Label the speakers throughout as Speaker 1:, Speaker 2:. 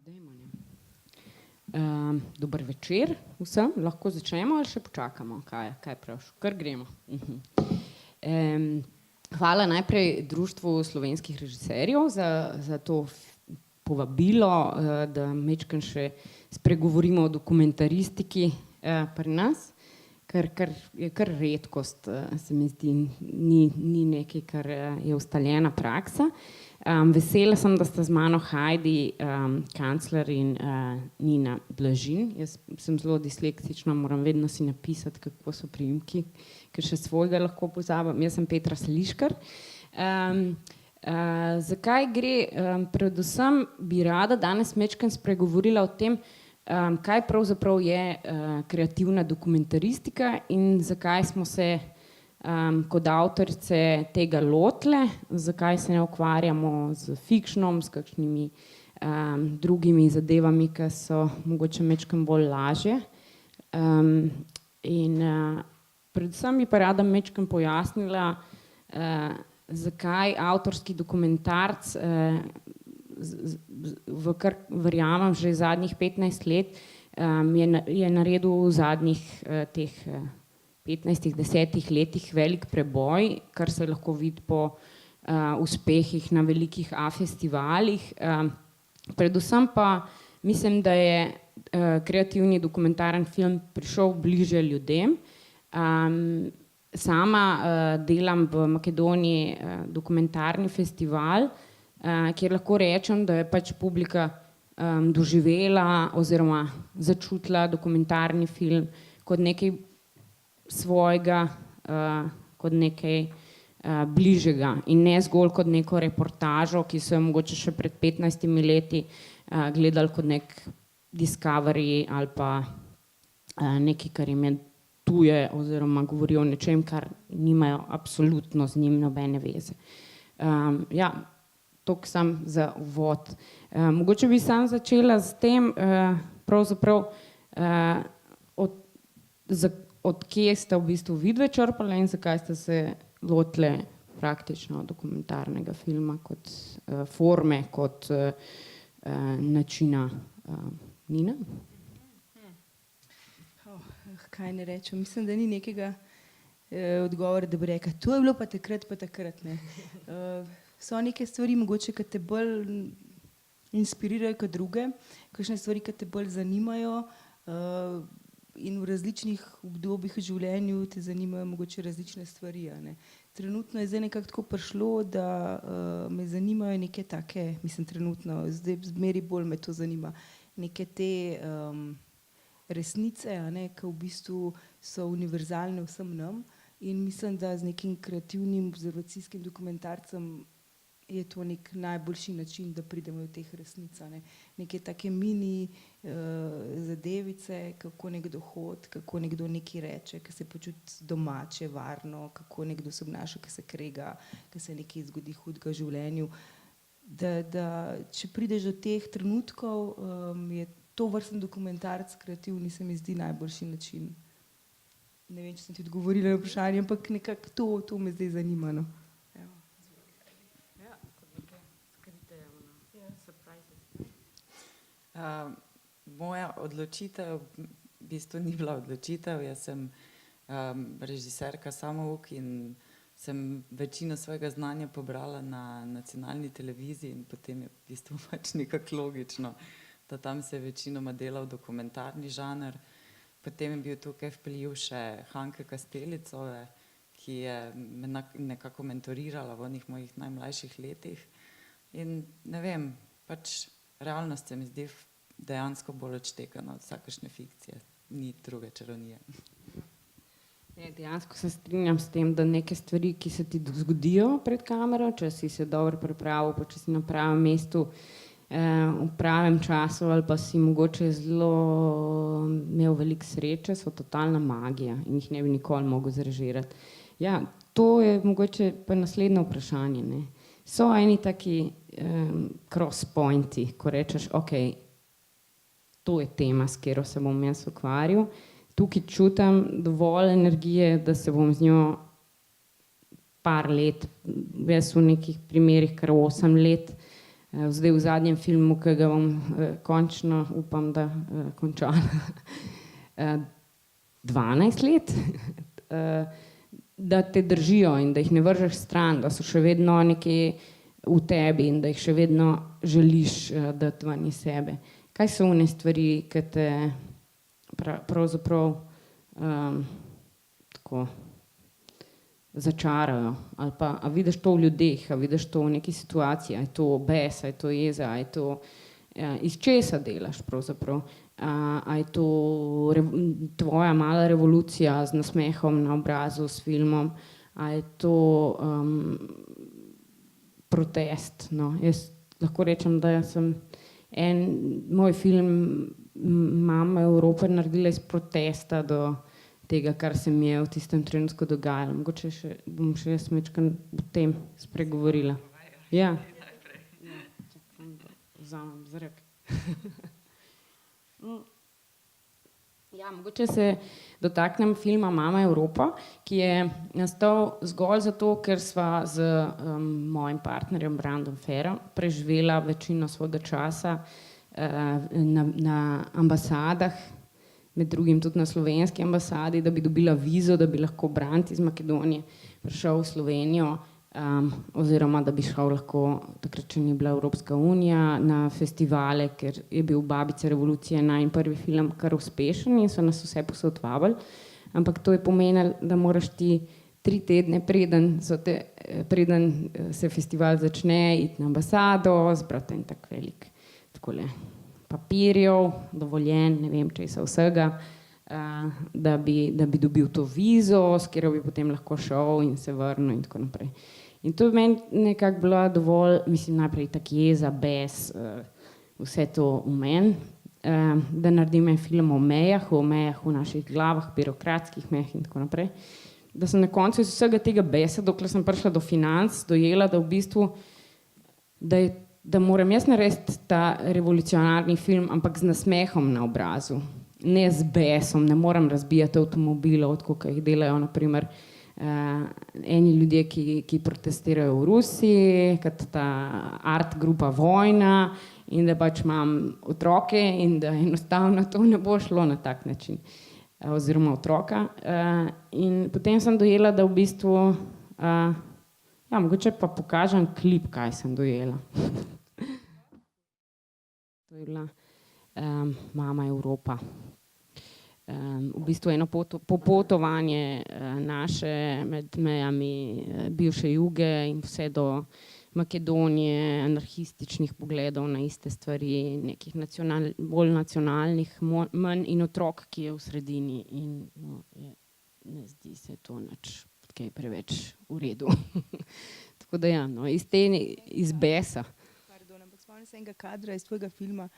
Speaker 1: Dajmo, ne. Dober večer vsem, lahko začnemo ali še počakamo? Kaj praviš? Kar gremo. Hvala najprej Društvu slovenskih režiserjev za to povabilo, da majčkeno še spregovorimo o dokumentaristiki pri nas, kar je kar redkost, se mi zdi, ni nekaj, kar je ustaljena praksa. Vesela sem, da sta z mano Heidi Kancler in Nina Blažin. Jaz sem zelo dislektična, moram vedno si napisati, kako so priimki, ker še svojega lahko pozabim. Jaz sem Petra Seliškar. Zakaj gre? Predvsem bi rada danes majčkeno spregovorila o tem, kaj pravzaprav je kreativna dokumentaristika in zakaj smo se kot avtorice tega lotile, zakaj se ne ukvarjamo z fikšnom, s kakšnimi drugimi zadevami, ki so mogoče majčkeno bolj lažje. Predvsem bi pa rada majčkeno pojasnila, zakaj avtorski dokumentarc, v kar verjamem že zadnjih 15 let, je naredil v zadnjih teh 15-10 letih velik preboj, kar se lahko vidi po uspehih na velikih festivalih. Predvsem pa mislim, da je kreativni dokumentaren film prišel bližje ljudem. Sama delam v Makedoniji dokumentarni festival, kjer lahko rečem, da je pač publika doživela oziroma začutila dokumentarni film kot nekaj svojega, kot nekaj bližjega in ne zgolj kot neko reportažo, ki so jo mogoče še pred 15 leti gledali kot nek Discovery ali pa nekaj, kar jim je tuje oziroma govori o nečem, kar nimajo absolutno z njim nobene veze. Ja, toliko samo za uvod. Mogoče bi samo začela s tem, pravzaprav od kje ste v bistvu vidve črpali in zakaj ste se lotile praktično dokumentarnega filma kot forme, kot načina. Nina?
Speaker 2: Kaj ne rečem, mislim, da ni nekega odgovora, da bi rekla, to je bilo pa takrat, ne. So neke stvari mogoče, ki te bolj inspirirajo kot druge, kakšne stvari, ki te bolj zanimajo, in v različnih obdobjih v življenju te zanimajo mogoče različne stvari, a ne. Trenutno je zdaj nekako tako prišlo, da me zanimajo neke take, mislim trenutno, zdaj zmeraj bolj me to zanima, neke te resnice, a ne, ki v bistvu so univerzalne vsem nam in mislim, da z nekim kreativnim observacijskim dokumentarcem je to nek najboljši način, da pridemo do teh resnic, a ne. Neke take mini zadevice, kako nekdo hodi, kako nekdo nekaj reče, ki se počuti domače, varno, kako nekdo se obnaša, ki se krega, ki se nekaj zgodi hudega v življenju. Da če prideš do teh trenutkov, je tovrsten dokumentarc kreativni, se mi zdi najboljši način. Ne vem, če sem ti odgovorila na vprašanje, ampak nekako to me zdaj zanima, no.
Speaker 3: Moja odločitev v bistvu ni bila odločitev, jaz sem režiserka samouk in sem večino svojega znanja pobrala na nacionalni televiziji in potem je v bistvu pač nekako logično, da tam se je večinoma delal dokumentarni žanr. Potem je bil tukaj vpliv še Hanke Kasteličeve, ki je me nekako mentorirala v onih mojih najmlajših letih in ne vem, pač realnost se mi zdi dejansko bolj odštekana od vsakršne fikcije, ni druge čarovnije.
Speaker 1: Dejansko se strinjam s tem, da neke stvari, ki se ti zgodijo pred kamero, če si se dobro pripravil, pa če si na pravem mestu v pravem času ali pa si mogoče zelo imel veliko sreče, so totalna magija in jih ne bi nikoli mogel zrežirati. Ja, to je mogoče pa naslednje vprašanje, ne. So eni taki cross pointi, ko rečeš, okej, to je tema, s katero se bom jaz ukvarjal, tukaj čutim dovolj energije, da se bom z njo par let, jaz v nekih primerih kar 8 let zdaj v zadnjem filmu, ki ga bom končno, upam, da končala, 12 let, da te držijo in da jih ne vržeš stran, da so še vedno nekje v tebi in da jih še vedno želiš dati ven iz sebe. Kaj so one stvari, ki te pravzaprav tako začarajo? Ali pa a vidiš to v ljudeh, a vidiš to v neki situaciji, a je to bes, a je to jeza, a je to iz česa delaš pravzaprav? A je to tvoja mala revolucija z nasmehom na obrazu, s filmom, a je to protest, no. Jaz lahko rečem, da sem moj film Mama Evrope naredila iz protesta do tega, kar se mi je v tistem trenutku dogajalo. Mogoče bom še jaz majčkeno o tem spregovorila. Ja. Vzamem zrak. Ja, mogoče se dotaknem filma Mama Evropa, ki je nastal zgolj zato, ker sva z mojim partnerjem Brandom Ferrom preživela večino svojega časa na ambasadah, med drugim tudi na slovenski ambasadi, da bi dobila vizo, da bi lahko Brand iz Makedonije prišel v Slovenijo, oziroma da bi šel lahko, takrat še ni bila Evropska unija, na festivale, ker je bil Babice revolucije najin prvi film kar uspešen in so nas vse povsod vabili. Ampak to je pomenilo, da moraš ti 3 tedne preden se festival začne, iti na ambasado, zbrati en tak velik takole papirjev, dovoljen, ne vem česa vsega, da bi dobil to vizo, s katero bi potem lahko šel in se vrnil in tako naprej. In to je meni nekako bila dovolj, mislim, najprej tak jeza, bes, vse to v meni, da naredim en film o mejah v naših glavah, birokratskih mejah in tako naprej. Da sem na koncu iz vsega tega besa, dokler sem prišla do financ, dojela, da v bistvu, da moram jaz narediti ta revolucionarni film, ampak z nasmehom na obrazu, ne z besom, ne moram razbijati avtomobilov, tako kot jih delajo naprimer eni ljudje, ki protestirajo v Rusiji, kot ta art grupa Vojna, in da pač imam otroke in da enostavno to ne bo šlo na tak način, oziroma otroka. In potem sem dojela, da v bistvu, ja, mogoče pa pokažem klip, kaj sem dojela. To je bila Mama Evropa. V bistvu eno popotovanje naše med mejami bivše Juge in vse do Makedonije, anarhističnih pogledov na iste stvari, nekih bolj nacionalnih, manj in otrok, ki je v sredini in no, ne zdi se to nič kaj preveč v redu. Tako da ja, no, iz besa.
Speaker 2: Pardon, ampak spomnim se enega kadra iz tvojega filma,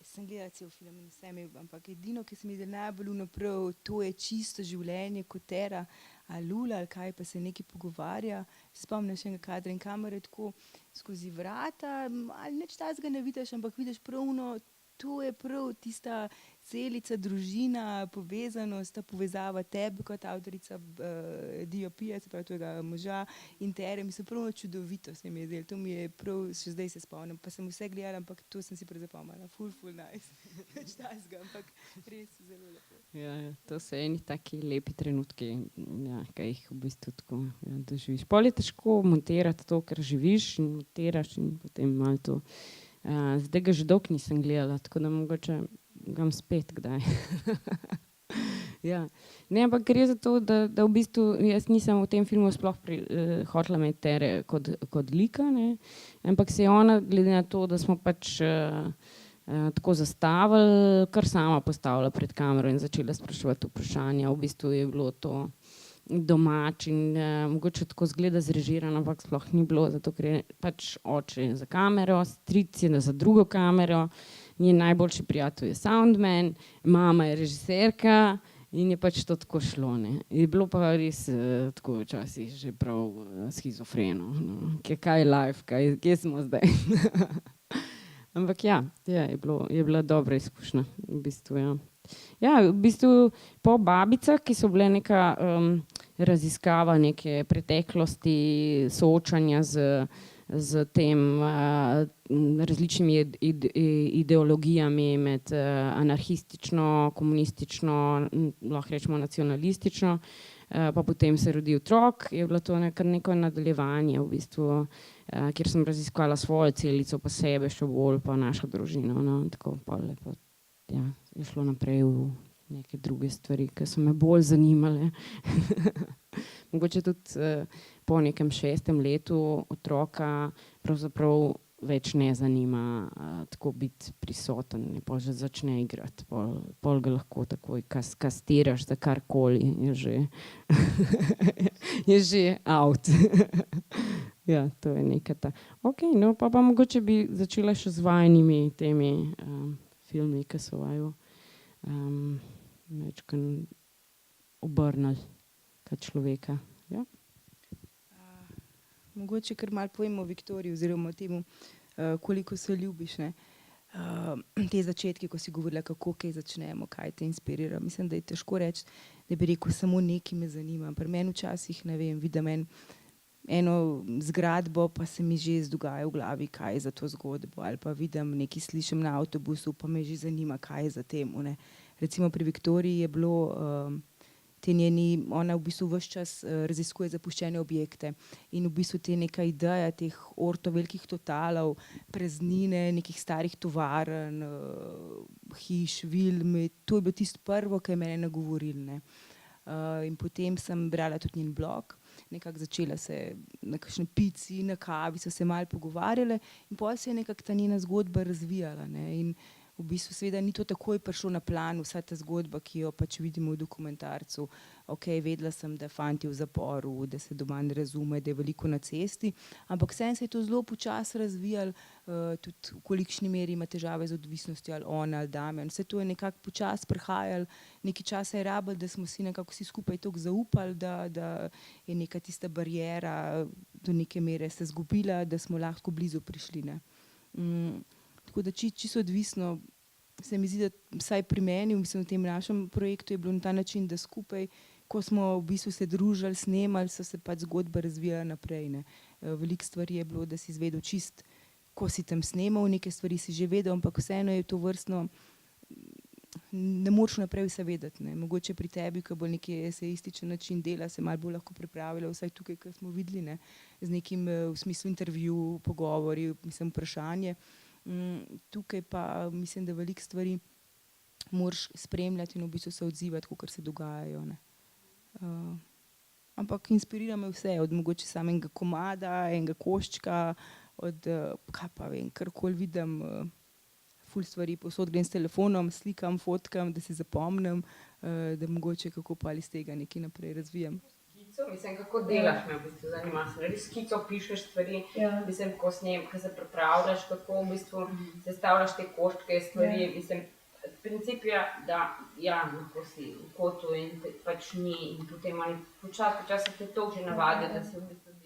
Speaker 2: sem gledala cel film in vse mi, ampak edino, ki se mi je najbolj vnaprav, to je čisto življenje Kotera, ali Lula, ali kaj, pa se nekaj pogovarja. Spomnim še enega kadra in kamera je tako skozi vrata, ali nič tazga ne vidiš, ampak vidiš pravno, to je prav tista celica, družina, povezanost, ta povezava tebe kot avtorica Diopija, se pravi tvojega moža in Tere, mislim, pravno čudovito se mi je zdelo, to mi je prav, še zdaj se spomnim, pa sem vse gledala, ampak to sem si prezapomnila, ful nice, nič tazga, ampak res zelo lepo.
Speaker 1: Ja, to so eni taki lepi trenutki, ja, kaj jih v bistvu tako doživiš. Pol je težko montirati to, ker živiš in montiraš in potem malo to. Zdaj ga že dolgo nisem gledala, tako da mogoče ga spet kdaj. Ja. Ne, ampak gre za to, da v bistvu jaz nisem v tem filmu sploh hotela imeti Tere kot lika, ne, ampak se je ona, glede na to, da smo pač tako zastavili, kar sama postavila pred kamero in začela spraševati vprašanja. V bistvu je bilo to domač in mogoče tako zgleda zrežirano, ampak sploh ni bilo, zato ker je pač oče za kamero, stric je za drugo kamero, njen najboljši prijatelj je soundman, mama je režiserka in je pač to tako šlo, ne. Je bilo pa res tako včasih že prav shizofreno, no. Kaj je life, kje smo zdaj? Ampak ja, je bila dobra izkušnja, v bistvu, ja. Ja, v bistvu po Babicah, ki so bile neka raziskava neke preteklosti, soočanja z z tem različnimi ideologijami med anarhistično, komunistično, lahko rečemo nacionalistično, pa potem se rodi otrok, je bilo to neko nadaljevanje v bistvu, kjer sem raziskala svojo celico, pa sebe še bolj, pa našo družino, no, tako pa lepo, ja, je šlo naprej v neke druge stvari, ki so me bolj zanimale. Mogoče tudi po nekem 6. letu otroka pravzaprav več ne zanima tako biti prisoten, pol že začne igrati, pol ga lahko takoj kastiraš za karkoli, je že out. Ja, to je neka ta. Ok, no pa mogoče bi začela še z vajnimi temi filmi, ki so vaju večkrat obrnili kot človeka. Ja?
Speaker 2: Mogoče kar malo povem o Viktoriji oziroma o temu, koliko se ljubiš. Ne? Te začetki, ko si govorila, kako kaj začnemo, kaj te inspirira. Mislim, da je težko reči, da bi rekel, samo nekaj me zanima. Pri meni včasih, ne vem, vidim eno zgradbo, pa se mi že dogaja v glavi, kaj je za to zgodbo. Ali pa vidim nekaj, slišim na avtobusu, pa me že zanima, kaj je za tem. Ne? Recimo pri Viktoriji je bilo ona v bistvu ves čas raziskuje zapuščene objekte in v bistvu te neka ideja teh velikih totalov, praznine, nekih starih tovarn, hiš, vil, to je bilo tisto prvo, kar je mene nagovorilo. Ne. In potem sem brala tudi njen blog, nekako začela se na kakšne pici, na kavi, so se malo pogovarjale in potem se je nekako ta njena zgodba razvijala. Ne. In v bistvu seveda ni to takoj prišlo na plan, vsa ta zgodba, ki jo pač vidimo v dokumentarcu. Ok, vedela sem, da fanti v zaporu, da se doma ne razume, da je veliko na cesti, ampak vseeno se je to zelo počasi razvijalo, tudi v kolikšni meri ima težave z odvisnostjo, ali ona, ali Damjan. Vse to je nekako počasi prihajalo, nekaj časa je rabilo, da smo si nekako vsi skupaj toliko zaupali, da je neka tista bariera do neke mere se zgubila, da smo lahko blizu prišli. Ne. Tako da čisto odvisno, se mi zdi, da vsaj pri meni, mislim, v tem našem projektu je bilo na ta način, da skupaj, ko smo v bistvu se družili, snemali, so se pač zgodbe razvijale naprej. Ne. Veliko stvari je bilo, da si izvedel čist, ko si tam snemal, neke stvari si že vedel, ampak vseeno je to vrstno, ne moreš naprej vse vedeti. Ne. Mogoče pri tebi, ko bo neki esejističen način dela, se malo bolj lahko pripravila, vsaj tukaj, ko smo videli, ne, z nekim v smislu intervju, pogovori, mislim, vprašanje. Tukaj pa mislim, da veliko stvari moraš spremljati in v bistvu se odzivati, kakor se dogajajo. Ne. Ampak inspirira me vse, od mogoče samega komada, enega koščka, od kaj pa vem, karkoli vidim, ful stvari, povsod grem s telefonom, slikam, fotkam, da si zapomnim, da mogoče kako pa ali iz tega nekaj naprej razvijam.
Speaker 1: Mislim, kako delaš me v bistvu zanima. Res skico pišeš stvari, mislim, ko se pripravljaš, kako v bistvu sestavljaš te koščke, stvari, mislim, princip je, da lahko si v kotu in pač ni in potem počasi se to že navadi, da si v bistvu del.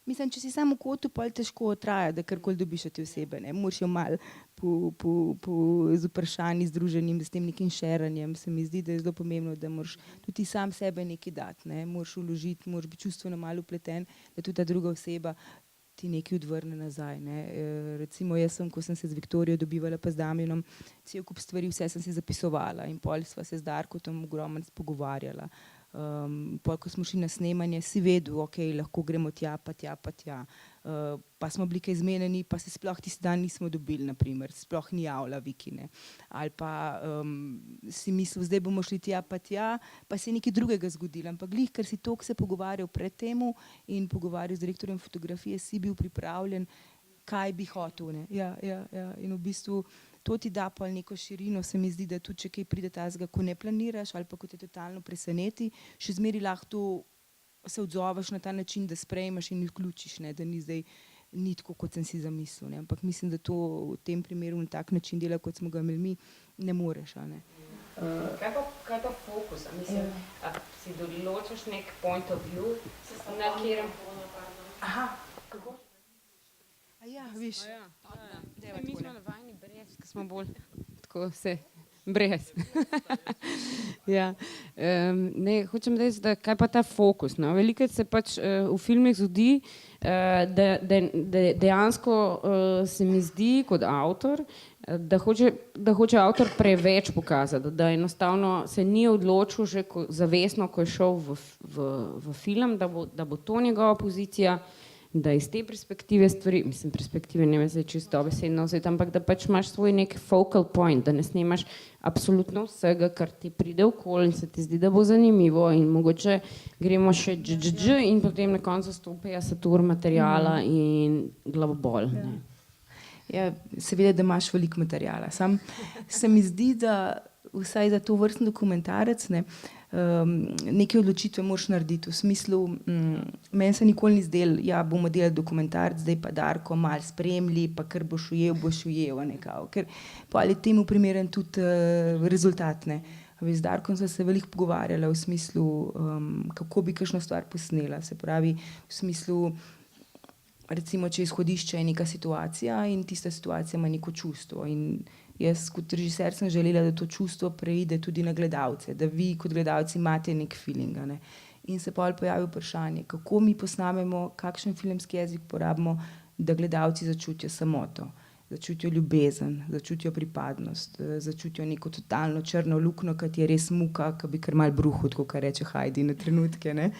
Speaker 2: Mislim, če si samo v kotu, pa je težko traja, da karkoli dobiš od te osebe. Ne. Moraš jo malo z vprašanji združenim, s tem nekim šeranjem. Se mi zdi, da je zelo pomembno, da moraš tudi sam sebe nekaj dati. Ne. Moraš vložiti, moraš biti čustveno malo vpleten, da tudi ta druga oseba ti nekaj odvrne nazaj. Ne. Recimo jaz sem, ko sem se z Viktorijo dobivala pa z Damjanom, cel kup stvari, vse sem si zapisovala in pol sva se z Darkom ogromno pogovarjala. Pol, ko smo šli na snemanje, si vedel, ok, lahko gremo tja, pa tja, pa tja. Pa smo bili kaj zmenjeni, pa se sploh tisti dan nismo dobili, naprimer, sploh ni javila Viki, ne. Ali pa si mislil, zdaj bomo šli tja, pa se je nekaj drugega zgodilo. Ampak glih, ker si toliko se pogovarjal pred temu in pogovarjal z direktorjem fotografije, si bil pripravljen, kaj bi hotel. Ne. Ja. In v bistvu to ti da pa neko širino, se mi zdi, da tudi če kaj pride tazga, ko ne planiraš ali pa ko te totalno preseneti, še zmeri lahko se odzoveš na ta način, da sprejmeš in vključiš, ne, da ni zdaj ni tako, kot sem si zamislil. Ne. Ampak mislim, da to v tem primeru na tak način dela, kot smo ga imeli mi, ne moreš. Ne.
Speaker 1: Kaj pa fokus? Mislim, si določiš nek point of view, na katerem... Aha, kako?
Speaker 2: Viš.
Speaker 1: Mi smo navajeni brez, ko smo bolj tako se Brez. Ja. Ne, hočem reči, da kaj pa ta fokus, no? Velikokrat se pač v filmih zgodi, da dejansko se mi zdi kot avtor, da hoče avtor preveč pokazati, da enostavno se ni odločil že zavestno, ko je šel v film, da bo to njegova pozicija, da iz te perspektive stvari, mislim, perspektive ne vem zdaj čisto dobesedno vzeti, ampak da pač imaš svoj nek focal point, da ne snemaš absolutno vsega, kar ti pride okoli in se ti zdi, da bo zanimivo in mogoče gremo še in potem na koncu stopijo satur materiala in glavobol. Ne.
Speaker 2: Ja, seveda, da imaš veliko materijala. Sam se mi zdi, da vsaj za to vrstni dokumentarec neke odločitve moraš narediti. V smislu, meni se nikoli ni zdelo, ja, bomo delali dokumentarec, zdaj pa Darko malo spremlji, pa kar boš ujel, nekako. Ker pa ali temu primeren tudi rezultat, ne. Z Darkom sem se veliko pogovarjala v smislu, kako bi kakšno stvar posnela. Se pravi, v smislu, recimo, če izhodišče je neka situacija in tista situacija ima neko čustvo. In jaz kot režiser sem želela, da to čustvo preide tudi na gledalce, da vi kot gledalci imate nek feeling. Ne. In se potem pojavi vprašanje, kako mi posnamemo, kakšen filmski jezik porabimo, da gledalci začutijo samoto, začutijo ljubezen, začutijo pripadnost, začutijo neko totalno črno luknjo, ki je res muka, ki bi kar malo bruhal, tako kar reče Heidi na trenutke. Ne.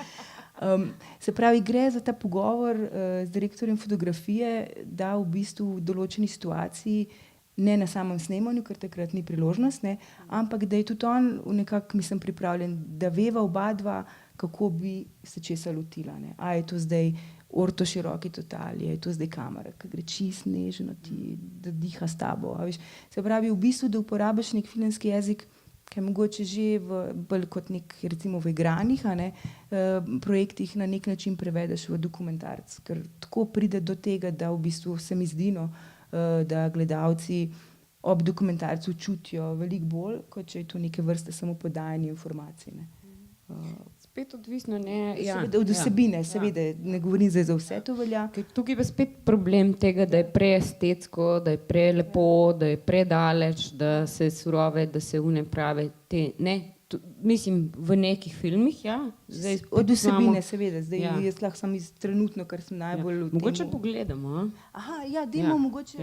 Speaker 2: Se pravi, gre za ta pogovor z direktorjem fotografije, da v bistvu v določeni situaciji, ne na samem snemanju, ker takrat ni priložnost, ne, ampak da je tudi on nekako, mislim, pripravljen, da veva oba dva, kako bi se česa lotila. Ne. A je to zdaj orto široki totali, je to zdaj kamera, ki gre čisto nežno ti, da diha s tabo. A veš. Se pravi, v bistvu, da uporabiš nek filmski jezik, ki je mogoče že bolj kot nek, recimo v igranih projektih na nek način prevedeš v dokumentarc, ker tako pride do tega, da v bistvu se mi zdi, da gledalci ob dokumentarcu čutijo veliko bolj, kot če je to neke vrste samo podajanje informacij. Ne.
Speaker 1: Spet odvisno, ne? Ja,
Speaker 2: seveda, od vsebine, seveda, ne govorim zdaj za vse to velja.
Speaker 1: Tukaj je spet problem tega, da je preestetsko, da je prelepo, da je predaleč, da se surove, da se prave te, ne, mislim, v nekih filmih, ja. Zdaj,
Speaker 2: od vsebine, seveda, zdaj
Speaker 1: ja.
Speaker 2: Jaz lahko sam trenutno, kar sem najbolj v
Speaker 1: mogoče
Speaker 2: temu.
Speaker 1: pogledamo,
Speaker 2: Aha, ja, dajmo mogoče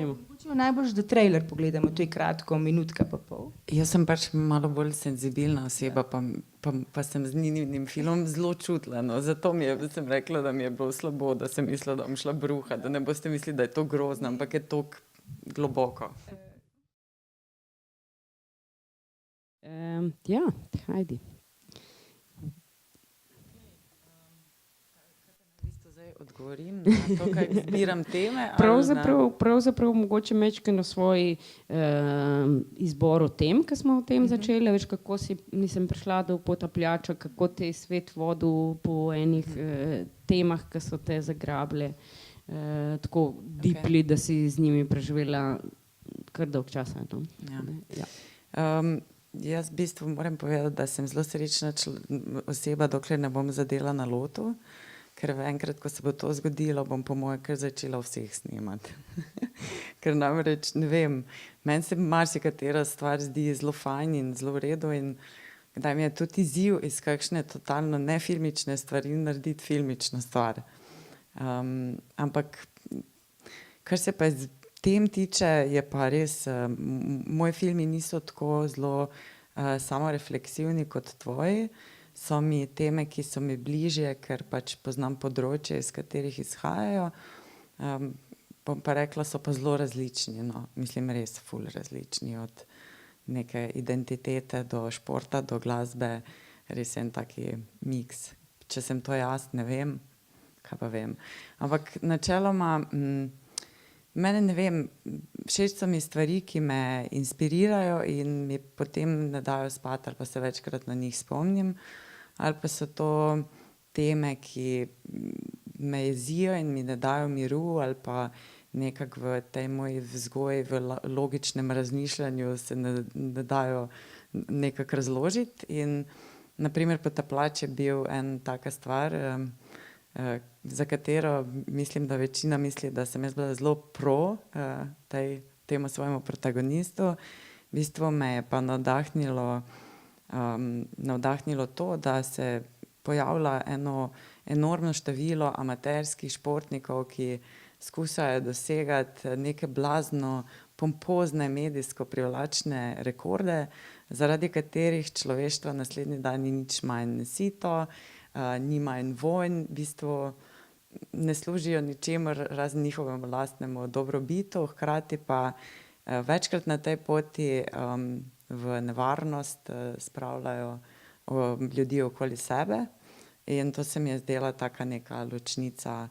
Speaker 2: najbolj, da trailer pogledamo, to je kratko, minutka pa pol.
Speaker 3: Jaz sem pač malo bolj senzibilna oseba, pa sem z njenim filmom zelo čutila. No. Zato sem rekla, da mi je bilo slabo, da sem mislila, da bom šla bruha, da ne boste mislili, da je to grozno, ampak je to globoko.
Speaker 1: Ja, Heidi.
Speaker 3: Odgovorim na to, kaj izbiram teme.
Speaker 1: Pravzaprav mogoče mečkeno svoji izboru tem, ki smo o tem začeli, veš, kako nisem prišla do potapljača, kako te je svet vodil po enih temah, ki so te zagrabile tako dipli, da si z njimi preživela kar dolg časa. No?
Speaker 3: Ja.
Speaker 1: Ja.
Speaker 3: Jaz v bistvu moram povedati, da sem zelo srečna oseba, dokler ne bom zadela na lotu, ker enkrat, ko se bo to zgodilo, bom po moje kar začela vseh snemati. Ker namreč, ne vem, meni se marsikatera stvar zdi zelo fajn in zelo v redu in kdaj mi je tudi izziv iz kakšne totalno nefilmične stvari narediti filmično stvar. Ampak, kar se pa tem tiče, je pa res, moji filmi niso tako zelo samorefleksivni kot tvoji, so mi teme, ki so mi bližje, ker pač poznam področje, iz katerih izhajajo. Bom pa rekla, so pa zelo različni, no. Mislim, res ful različni, od neke identitete do športa, do glasbe, res en taki miks. Če sem to jaz, ne vem, kaj pa vem. Ampak načeloma, mene ne vem, všeč so mi stvari, ki me inspirirajo in mi potem ne dajo spati ali pa se večkrat na njih spomnim, ali pa so to teme, ki me jezijo in mi ne dajo miru ali pa nekako v tej moji vzgoji, v logičnem razmišljanju se ne dajo nekako razložiti in naprimer Potapljač je bil en taka stvar, za katero mislim, da večina misli, da sem jaz bila zelo temu svojemu protagonistu V bistvu me je pa navdahnilo to, da se pojavlja eno enormno število amaterskih športnikov, ki skušajo dosegati neke blazno pompozne, medijsko privlačne rekorde, zaradi katerih človeštvo naslednji dan ni nič manj sito, ni manj vojn, v bistvu ne služijo ničemer razen njihovemu lastnemu dobrobitu, hkrati pa večkrat na tej poti v nevarnost spravljajo ljudi okoli sebe. In to se mi je zdela taka neka ločnica,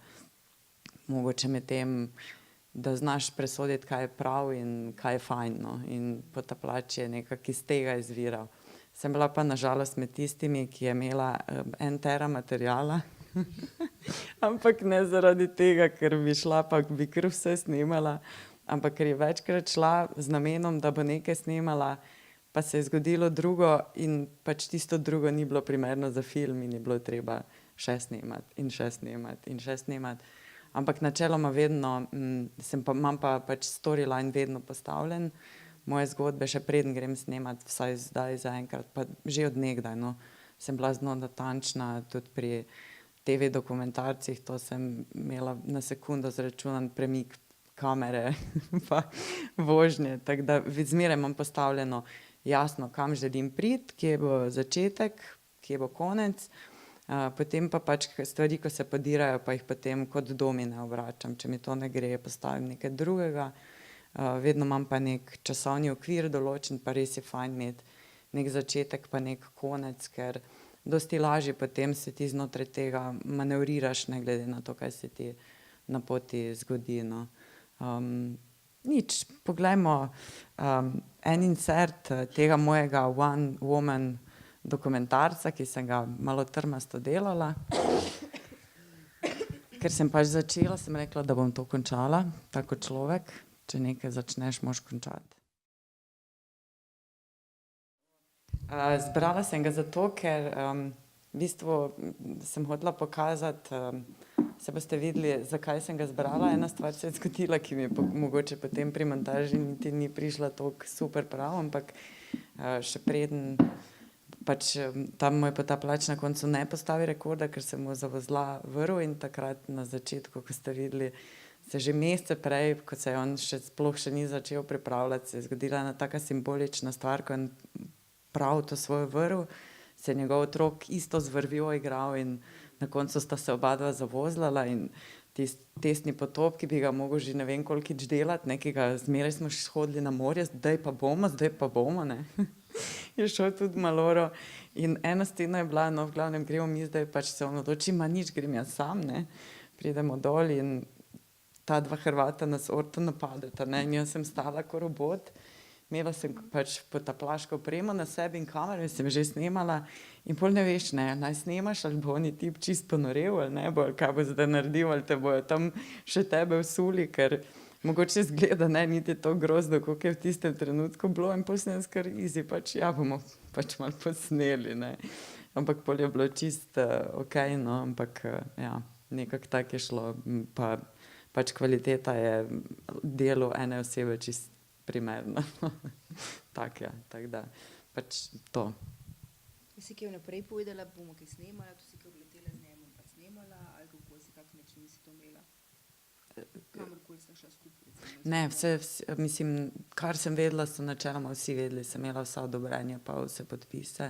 Speaker 3: mogoče med tem, da znaš presoditi, kaj je prav in kaj je fajn, no. In Potapljač je nekako iz tega izviral. Sem bila pa na žalost med tistimi, ki je imela 1 tera materiala, ampak ne zaradi tega, ker bi šla pa bi kar vse snemala, ampak ker je večkrat šla z namenom, da bo nekaj snemala, pa se je zgodilo drugo in pač tisto drugo ni bilo primerno za film in je bilo treba še snemati in še snemati in še snemati. Ampak načeloma vedno, imam pa pač storyline vedno postavljen, moje zgodbe še preden grem snemati, vsaj zdaj zaenkrat, pa že od nekdaj, no. Sem bila zelo natančna, tudi pri TV dokumentarcih, to sem imela na sekundo zračunan premik kamere pa vožnje, tako da zmeraj imam postavljeno jasno, kam želim priti, kje bo začetek, kje bo konec, potem pa pač stvari, ko se podirajo, pa jih potem kot domine obračam, če mi to ne gre, postavim nekaj drugega, vedno imam pa nek časovni okvir določen, pa res je fajn imeti nek začetek pa nek konec, ker dosti lažje potem se ti znotraj tega manevriraš, ne glede na to, kaj se ti na poti zgodi, no. Nič, poglejmo en insert tega mojega One Woman dokumentarca, ki sem ga malo trmasto delala. Ker sem pač začela, sem rekla, da bom to končala, tako človek, če nekaj začneš, moraš končati. Zbrala sem ga zato, ker v bistvu sem hotela pokazati, se boste videli, zakaj sem ga zbrala. Ena stvar se je zgodila, ki mi je mogoče potem pri montaži niti ni prišla toliko super prav, ampak še preden pač ta moj Potapljač na koncu ne postavi rekorda, ker sem mu zavozila vrv in takrat na začetku, ko ste videli, se že mesece prej, ko se je on sploh še ni začel pripravljati, se je zgodila ena taka simbolična stvar, ko je prav to svojo vrv, se je njegov otrok isto z vrvjo igral in na koncu sta se oba dva zavozlala in testni potop, ki bi ga mogel že ne vem kolkič delati, nekega, zmeraj smo hodili na morje, zdaj pa bomo, ne. Je šel tudi Maloro in ena scena je bila, no, v glavnem gremo mi zdaj, pač se on odloči, ma nič, grem jaz sam, ne. Pridemo dol in ta dva Hrvata nas orto napadeta, ne, in jaz sem stala ko robot, imela sem pač potapljaško opremo na sebi in kamero in sem že snemala in pol ne veš, ne, naj snemaš ali bo oni tip čist ponorel ali ne bo, ali kaj bo zdaj naredil, ali te bojo tam še tebe vsuli, ker mogoče zgleda, ne, niti to grozno, koliko je v tistem trenutku bilo in pol sem jaz kar easy, pač ja, bomo pač malo posneli, ne. Ampak pol je bilo čist okej, no, ampak ja, nekako tako je šlo, pa pač kvaliteta je delu ene osebe čist primerna. Tak, ja, tako da, pač to.
Speaker 2: Si kaj vnaprej povedala, bomo kaj snemala, tu si kaj odletela z njim in pa snemala, ali kako si, kak način si to imela? Kamorkoli sta šla skupaj?
Speaker 3: Ne, vse, mislim, kar sem vedela, so načeloma vsi vedeli, sem imela vsa odobrenja pa vse podpise,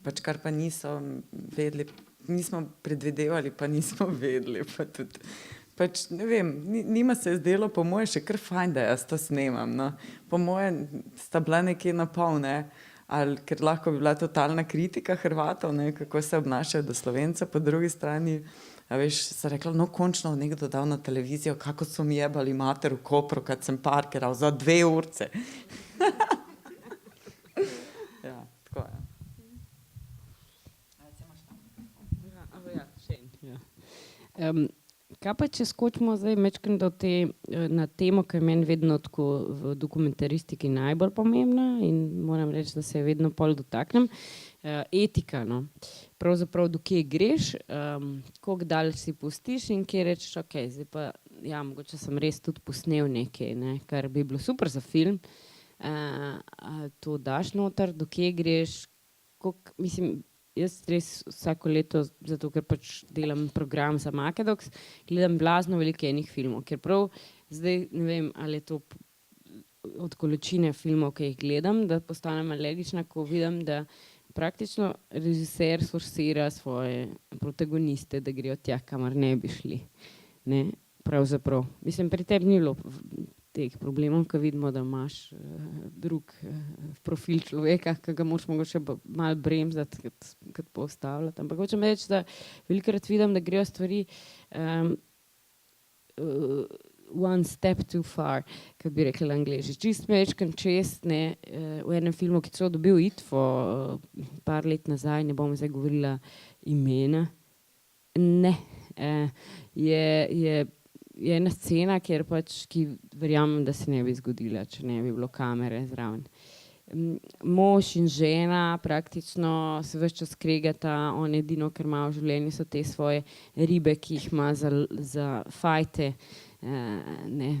Speaker 3: pač kar pa niso vedeli, nismo predvidevali, pa nismo vedeli, pa tudi pač, ne vem, njima se je zdelo po moje še kar fajn, da jaz to snemam, no. Po moje sta bila nekje na pol, ne, ali ker lahko bi bila totalna kritika Hrvatov, ne, kako se obnašajo do Slovencev, po drugi strani, a veš, sem rekla, no, končno nekdo dal na televizijo, kako so mi jebali mater v Kopru, kad sem parkiral za 2 urce. Ja, tako je.
Speaker 1: Kaj pa, če skočimo zdaj majčkeno do na temo, ki je meni vedno tako v dokumentaristiki najbolj pomembna in moram reči, da se je vedno pol dotaknem. Etika, no. Pravzaprav, do kje greš, koliko daleč si pustiš in kje rečeš, okej, zdaj pa, ja, mogoče sem res tudi posnel nekaj, ne, kar bi bilo super za film, to daš noter, do kje greš, mislim, jaz res vsako leto, zato ker pač delam program za Makedox, gledam blazno veliko enih filmov, ker prav zdaj ne vem, ali je to od količine filmov, ki jih gledam, da postanem alergična, ko vidim, da praktično režiser forsira svoje protagoniste, da grejo tja, kamor ne bi šli. Ne? Pravzaprav. Mislim, pri tebi ni bilo teh problemov, ko vidimo, da imaš drug profil človeka, ki ga moraš mogoče malo bremzati, kad postavljati. Ampak hočem reči, da velikokrat vidim, da grejo stvari one step too far, kot bi rekli Angleži. Čist mečkam čest, ne, v enem filmu, ki so dobil ITFO par let nazaj, ne bom zdaj govorila imena, ne, je ena scena, kjer pač, ki verjamem, da se ne bi zgodila, če ne bi bilo kamere zraven. Mož in žena praktično se ves čas kregata, on edino, kar ima v življenju, so te svoje ribe, ki jih ima za fajte, ne,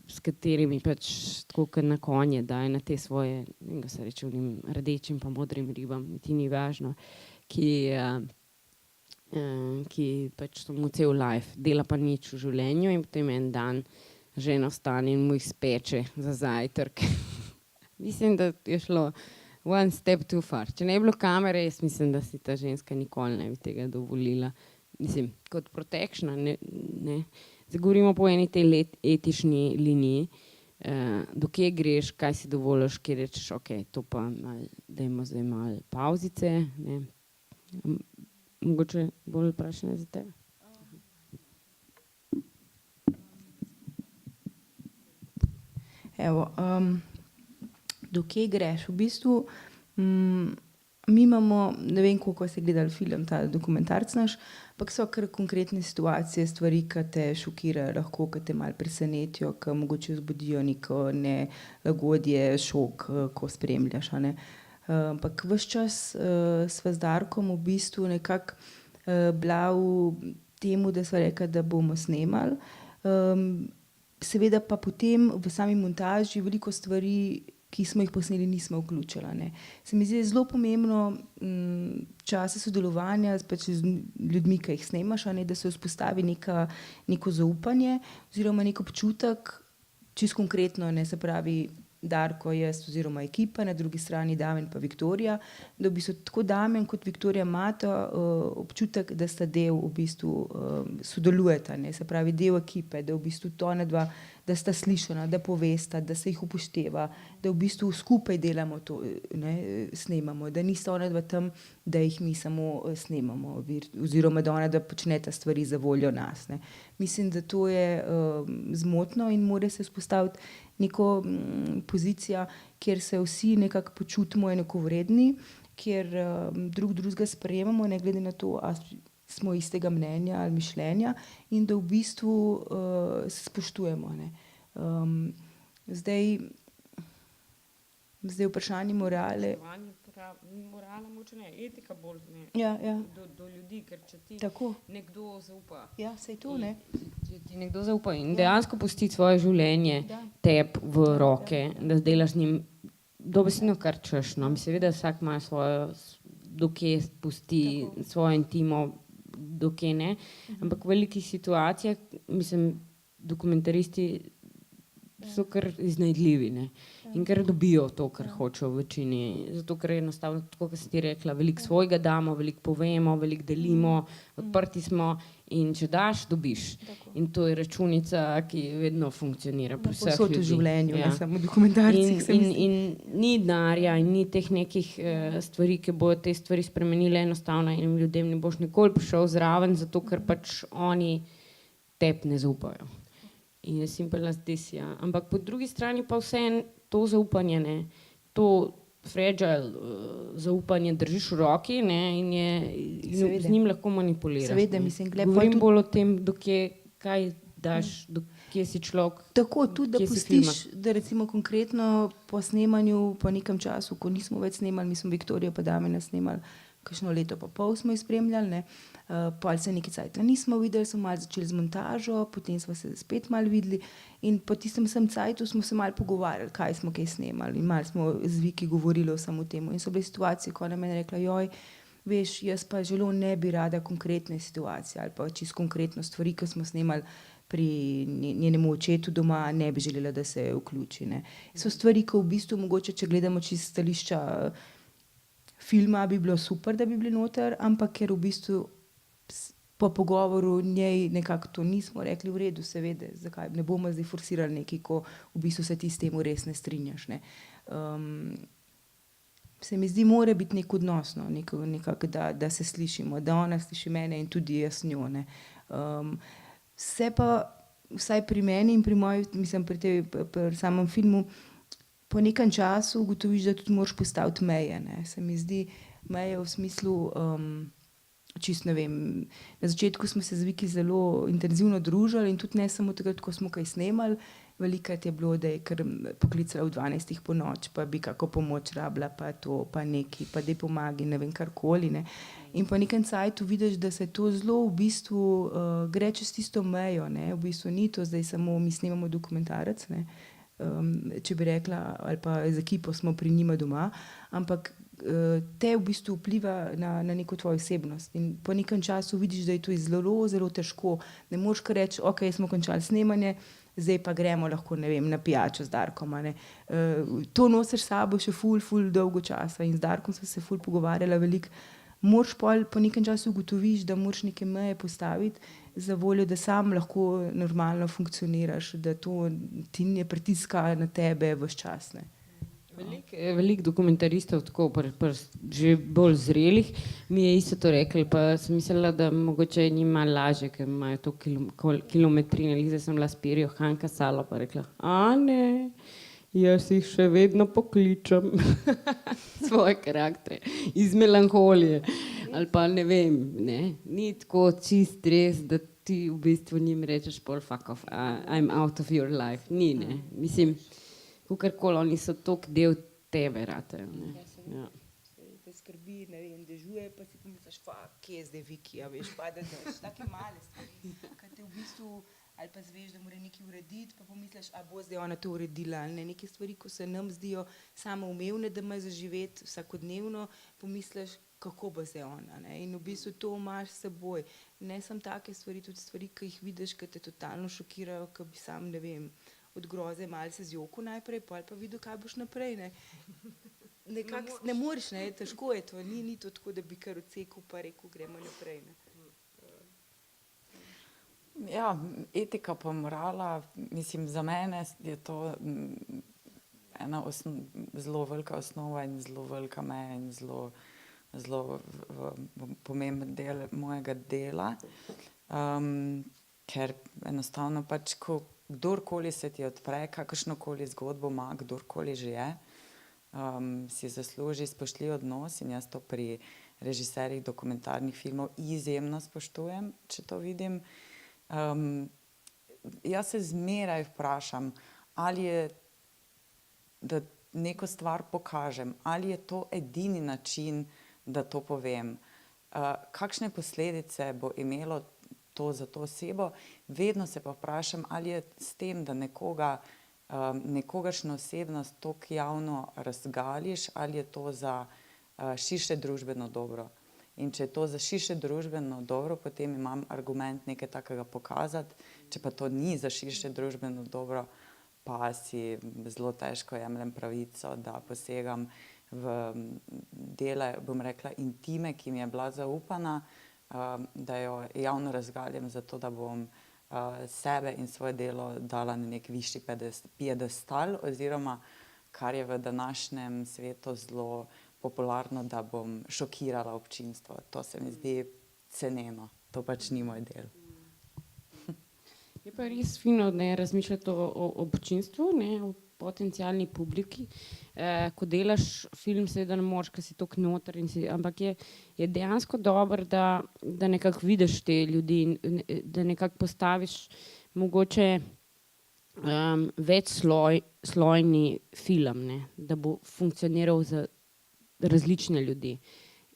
Speaker 1: s katerimi pač tako kot na konje daje na te svoje, ne vem, ga se reče v njim rdečim pa modrim ribam, ti ni važno, ki pač so mu cel life, dela pa nič v življenju in potem en dan žena vstane in mu jih speče za zajtrk. Mislim, da je šlo one step too far. Če ne bi bilo kamere, jaz mislim, da si ta ženska nikoli ne bi tega dovolila. Mislim, kot protection, ne. Zdaj govorimo po eni tej etični liniji, do kje greš, kaj si dovoliš, kje rečeš, ok, to pa dajmo zdaj malo pavzice, ne. Mogoče bolj vprašanje za tebe.
Speaker 2: Evo, do kje greš? V bistvu, mi imamo, ne vem, koliko ste gledali film, ta dokumentarc naš, ampak so kar konkretne situacije, stvari, ki te šokirajo, lahko, ki te malo presenetijo, ki mogoče vzbudijo neko nelagodje, šok, ko spremljaš, a ne. Ampak ves čas sva z Darkom v bistvu nekako bila v temu, da sva rekla, da bomo snemali. Seveda pa potem v sami montaži veliko stvari, ki smo jih posneli, nismo vključili, ne. Se mi zdi zelo pomembno čase sodelovanja pač z ljudmi, ki jih snemaš, a ne, da se vzpostavi neko zaupanje oziroma nek občutek, čisto konkretno, ne, se pravi Darko, jaz oziroma ekipa, na drugi strani Damjan pa Viktorija, da v bistvu tako Damjan kot Viktorija imata občutek, da sta del v bistvu sodelujeta, ne, se pravi del ekipe, da v bistvu to onadva, da sta slišana, da povesta, da se jih upošteva, da v bistvu skupaj delamo to, ne, snemamo, da nista onadva tam, da jih mi samo snemamo oziroma da onadva počneta stvari za voljo nas, ne. Mislim, da to je zmotno in mora se vzpostaviti neko pozicija, kjer se vsi nekako počutimo enakovredni, kjer drug drugega sprejemamo, ne glede na to, ali smo istega mnenja ali mišljenja in da v bistvu se spoštujemo, ne. Zdaj vprašanje morale.
Speaker 1: Morala moče ne, etika bolj ne.
Speaker 2: Ja.
Speaker 1: Do ljudi, ker če ti
Speaker 2: Tako.
Speaker 1: nekdo zaupa.
Speaker 2: Ja, saj to, ne.
Speaker 1: Če ti nekdo zaupa in dejansko pusti svoje življenje
Speaker 2: Da.
Speaker 1: tebi v roke, da delaš z njim dobesedno kar češ, no. Seveda vsak ima svojo, dokje pusti svojo intimo, dokje ne, ampak v velikih situacijah, mislim, dokumentaristi so kar iznajdljivi, ne. In kar dobijo to, kar hočejo v večini. Zato, ker enostavno, tako kot si ti rekla, veliko svojega damo, veliko povemo, veliko delimo, odprti smo in če daš, dobiš. In to je računica, ki vedno funkcionira pri vseh
Speaker 2: Povsod v
Speaker 1: ljudi.
Speaker 2: življenju,
Speaker 1: Ja.
Speaker 2: ne samo v dokumentarcih, se mi zdi.
Speaker 1: In ni denarja in ni teh nekih stvari, ki bojo te stvari spremenile enostavno in ljudem ne boš nikoli prišel zraven, zato ker pač oni tebi ne zaupajo. In je simple as this, ja. Ampak po drugi strani pa vseeno to zaupanje, ne, to fragile zaupanje držiš v roki, ne, in z njim lahko manipuliraš.
Speaker 2: Seveda, mislim, glej,
Speaker 1: govorim bolj o tem, dokje, kaj daš, dokje si človek.
Speaker 2: Tako, tudi da
Speaker 1: kje si
Speaker 2: pustiš, da recimo konkretno po snemanju, po nekem času, ko nismo več snemali, mi smo Viktorijo pa Damjana snemali kakšno leto pa pol smo jo spremljali, ne. Pol se nekaj cajta nismo videli, smo malo začeli z montažo, potem smo se spet malo videli in po tistem vsem cajtu smo se malo pogovarjali, kaj smo kaj snemali in malo smo z Viki govorili o samo temu in so bile situacije, ko ona meni rekla, joj, veš, jaz pa zelo ne bi rada konkretne situacije ali pa čisto konkretno stvari, ki smo snemali pri njenemu očetu doma, ne bi želela, da se vključi, ne. So stvari, ki v bistvu mogoče, če gledamo čisto stališča filma, bi bilo super, da bi bili noter, ampak ker v bistvu po pogovoru njej nekako to nismo rekli v redu, seveda, zakaj ne bomo zdaj forsirali nekaj, ko v bistvu se ti s tem res ne strinjaš, ne. Se mi zdi, mora biti nek odnos, no, nekako, da se slišimo, da ona sliši mene in tudi jaz njo, ne. Se pa vsaj pri meni in pri moji, mislim pri samem filmu, po nekem času ugotoviš, da tudi moraš postaviti meje, ne. Se mi zdi, meje v smislu, čisto ne vem, na začetku smo se z Viki zelo intenzivno družili in tudi ne samo takrat, ko smo kaj snemali, velikokrat je bilo, da je kar poklicala v 12 po noč, pa bi kako pomoč rabila, pa to, pa nekaj, pa daj pomagi, ne vem, karkoli, ne. In po nekem cajtu vidiš, da se to zelo v bistvu gre čez tisto mejo, ne. V bistvu ni to zdaj samo mi snemamo dokumentarec, ne. Če bi rekla, ali pa z ekipo smo pri njima doma, ampak te v bistvu vpliva na neko tvojo osebnost in po nekem času vidiš, da je to zelo, zelo težko. Ne moreš kar reči, ok, smo končali snemanje, zdaj pa gremo lahko, ne vem, na pijačo z Darkom, a ne. To nosiš s sabo še ful dolgo časa in z Darkom sva se ful pogovarjala veliko. Moraš pol po nekem času ugotoviš, da moraš neke meje postaviti za voljo, da sam lahko normalno funkcioniraš, da to ti ne pritiska na tebe ves čas, ne.
Speaker 1: Veliko dokumentaristov, tako že bolj zrelih, mi je isto to rekli, pa sem mislila, da mogoče je njim malo lažje, ker imajo to kilometrine. Zdaj sem bila s Pirjo Hanka Salo pa rekla, a ne, jaz jih še vedno pokličem svoje karaktere iz melanholije ali pa ne vem, ne, ni tako čist res, da ti v bistvu njim rečeš pol fuck off, I'm out of your life, ni, ne, mislim, kakorkoli, oni so toliko del tebe ratejo, ne. Ja.
Speaker 2: Te skrbi, ne vem, dežuje, pa si pomisliš, fuck, kje je zdaj Viki, a veš, pada dež, take male stvari, ki te v bistvu, ali pa zveš, da mora nekaj urediti, pa pomisliš, a bo zdaj ona to uredila, ali ne, neke stvari, ko se nam zdijo samoumevne, da ima zaživeti vsakodnevno, pomisliš, kako bo zdaj ona, ne, in v bistvu to imaš s seboj, ne samo take stvari, tudi stvari, ki jih vidiš, ki te totalno šokirajo, ki bi sam, ne vem, od groze malce zjoku najprej, pol pa videl, kaj boš naprej, ne. Nekako ne moreš, ne, težko je to, ni to tako, da bi kar odsekal pa rekel, gremo naprej, ne.
Speaker 3: Ja, etika pa morala, mislim, za mene je to ena zelo velika osnova in zelo velika meja in zelo pomemben del mojega dela, ker enostavno pač, ko kdorkoli se ti odpre, kakršnokoli zgodbo ima, kdorkoli že je, si zasluži spoštljiv odnos in jaz to pri režiserjih dokumentarnih filmov izjemno spoštujem, če to vidim. Jaz se zmeraj vprašam, ali je, da neko stvar pokažem, ali je to edini način, da to povem. Kakšne posledice bo imelo to za to osebo, vedno se pa vprašam, ali je s tem, da nekogaršnjo osebnost toliko javno razgališ, ali je to za širše družbeno dobro. In če je to za širše družbeno dobro, potem imam argument nekaj takega pokazati, če pa to ni za širše družbeno dobro, pa si zelo težko jemljem pravico, da posegam v dele, bom rekla, intime, ki mi je bila zaupana, da jo javno razgaljem zato, da bom sebe in svoje delo dala na nek višji piedestal oziroma, kar je v današnjem svetu zelo popularno, da bom šokirala občinstvo. To se mi zdi ceneno. To pač ni moj del.
Speaker 1: Je pa res fino, ne, razmišljati o občinstvu, ne, o potencialni publiki. Ko delaš film, seveda ne moreš, ker si toliko noter, ampak je dejansko dobro, da nekako vidiš te ljudi in da nekako postaviš mogoče večslojni film, ne, da bo funkcioniral za različne ljudi.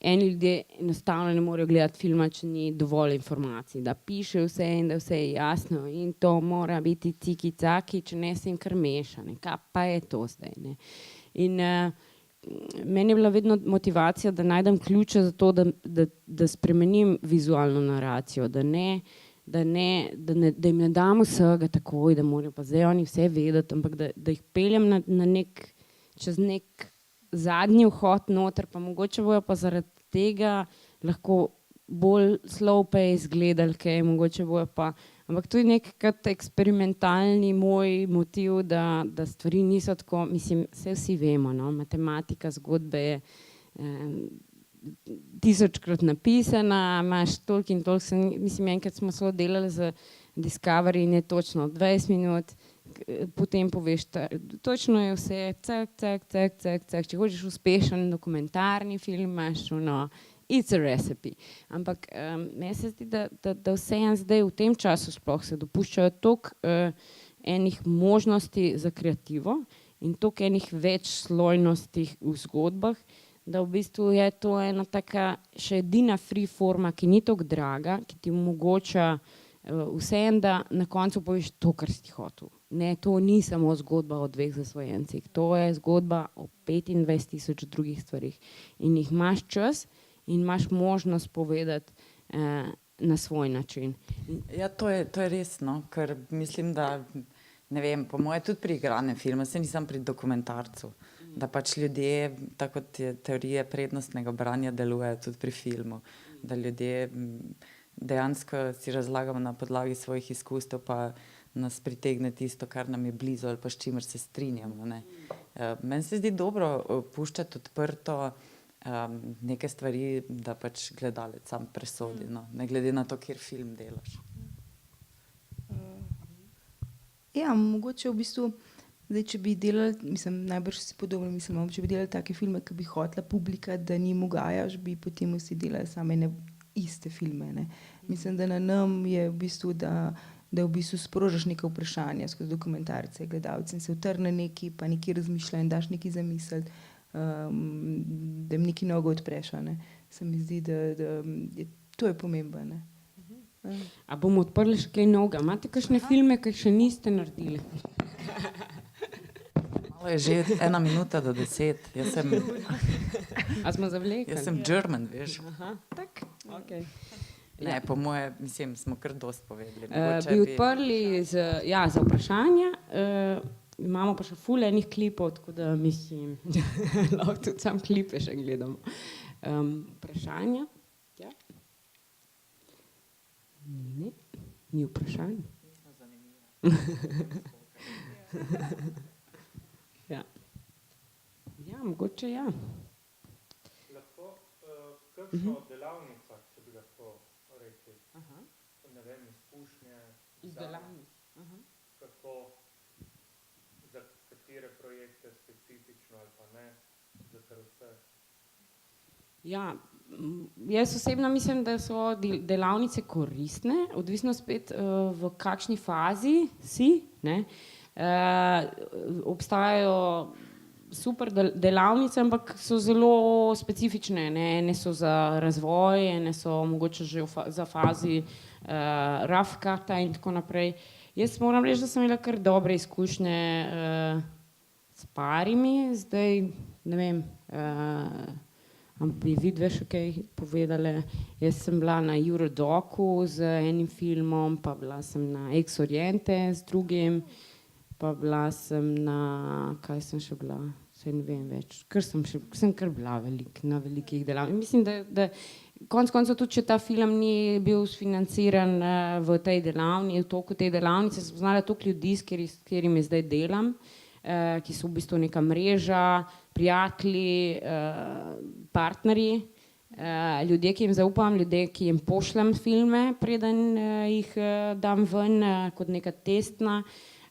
Speaker 1: eni ljudje enostavno ne morejo gledati filma, če ni dovolj informacij, da piše vse in da vse je jasno in to mora biti ciki-caki, če ne se jim kar meša, ne. Kaj pa je to zdaj, ne. In meni je bila vedno motivacija, da najdem ključe za to, da spremenim vizualno naracijo, da jim ne dam vsega takoj, da morajo pa zdaj oni vse vedeti, ampak da jih peljem čez nek zadnji vhod noter, pa mogoče bojo pa zaradi tega lahko bolj slow pace gledali, kaj mogoče bojo pa, ampak to je nek eksperimentalni moj motiv, da stvari niso tako, mislim, vsi vemo, no, matematika zgodbe je 1000-krat napisana, imaš toliko in toliko, mislim, enkrat smo so delali z Discovery in je točno 20 minut, potem poveš, točno je vse, cak, če hočeš uspešen dokumentarni film, imaš it's a recipe. Ampak meni se zdi, da vseeno zdaj v tem času sploh se dopuščajo toliko enih možnosti za kreativo in toliko enih večslojnosti v zgodbah, da v bistvu je to ena taka še edina free forma, ki ni toliko draga, ki ti omogoča vseeno, da na koncu poveš to, kar si hotel. Ne, to ni samo zgodba o 2 zasvojencih, to je zgodba o 25,000 drugih stvarih. In jih imaš čas in imaš možnost povedati na svoj način.
Speaker 3: Ja, to je res, no, ker mislim, da, ne vem, po moje tudi pri igranem filmu, se nisem pri dokumentarcu, da pač ljudje, tako kot je teorije prednostnega branja delujejo tudi pri filmu, da ljudje dejansko si razlagamo na podlagi svojih izkustev, pa nas pritegne tisto, kar nam je blizu ali pa s čimer se strinjamo, ne. Meni se zdi dobro puščati odprto neke stvari, da pač gledalec sam presodi, no, ne glede na to, kjer film delaš.
Speaker 2: Ja, mogoče v bistvu, zdaj, če bi delali, mislim, najbrž si podobno mislim, če bi delali take filme, ki bi hotela publika, da njim ugajaš, bi potem vsi delali same iste filme, ne. Mislim, da na nam je v bistvu, da v bistvu sprožiš neka vprašanja skozi dokumentarce, gledalce in se utrne neki, pa neki razmišlja in daš neki zamisliti, da jim neki nogo odpreš, ne. Se mi zdi, da to je pomembno, ne.
Speaker 1: A bomo odprli še kaj novega? Imate kakšne filme, ki še niste naredili?
Speaker 3: Malo je že 1 minuta do 10.
Speaker 1: A smo zavlekli?
Speaker 3: Jaz sem German, veš.
Speaker 1: Aha, tak, okej.
Speaker 3: Ne, po moje, mislim, smo kar dosti povedali.
Speaker 1: Bi odprli za vprašanja, imamo pa še ful enih klipov, tako da mislim, lahko tudi sam klipe še gledamo. Vprašanja? Ja? Ne, ni vprašanj. Ja. Ja, mogoče ja.
Speaker 4: Lahko kakšno delavnica, če bi lahko rekli, ne vem, izkušnje, kako, za katere projekte specifično ali pa ne, za kar vse.
Speaker 1: Ja, jaz osebno mislim, da so delavnice koristne, odvisno spet v kakšni fazi si, ne. Obstajajo super delavnice, ampak so zelo specifične, ne, ene so za razvoj, ene so mogoče že za fazi rough cata in tako naprej. Jaz moram reči, da sem imela kar dobre izkušnje s parimi, zdaj ne vem, bi vidve še kaj povedale. Jaz sem bila na Eurodocu z enim filmom, pa bila sem na Ex Oriente z drugim, pa bila sem na, kaj sem še bila, saj ne vem več, sem kar bila na velikih delavnicah. Mislim, da konec koncev tudi, če ta film ni bil sfinanciran v tej delavnici, v toku te delavnice, sem poznala toliko ljudi, s katerimi zdaj delam, ki so v bistvu neka mreža, prijatelji, partnerji, ljudje, ki jim zaupam, ljudje, ki jim pošljem filme, preden jih dam ven kot neka testna.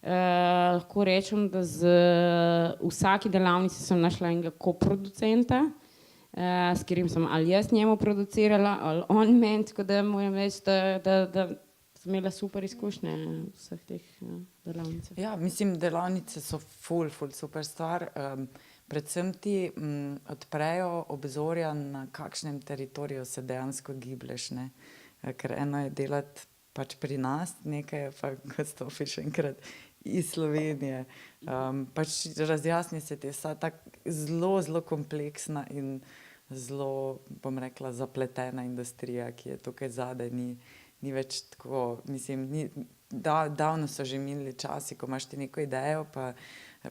Speaker 1: Lahko rečem, da z vsaki delavnici sem našla enega koproducenta, s katerim sem ali jaz njemu producirala, ali on meni, tako da moram reči, da sem imela super izkušnje vseh teh delavnicah.
Speaker 3: Ja, mislim, delavnice so ful super stvar. predvsem ti odprejo obzorja, na kakšnem teritoriju se dejansko giblješ, ne. Ker eno je delati pač pri nas, nekaj je pa, ko stopiš enkrat iz Slovenije. Pač razjasni se ti vsa tako zelo, zelo kompleksna in zelo, bom rekla, zapletena industrija, ki je tukaj zadaj, ni več tako, mislim, davno so že minili časi, ko imaš ti neko idejo, pa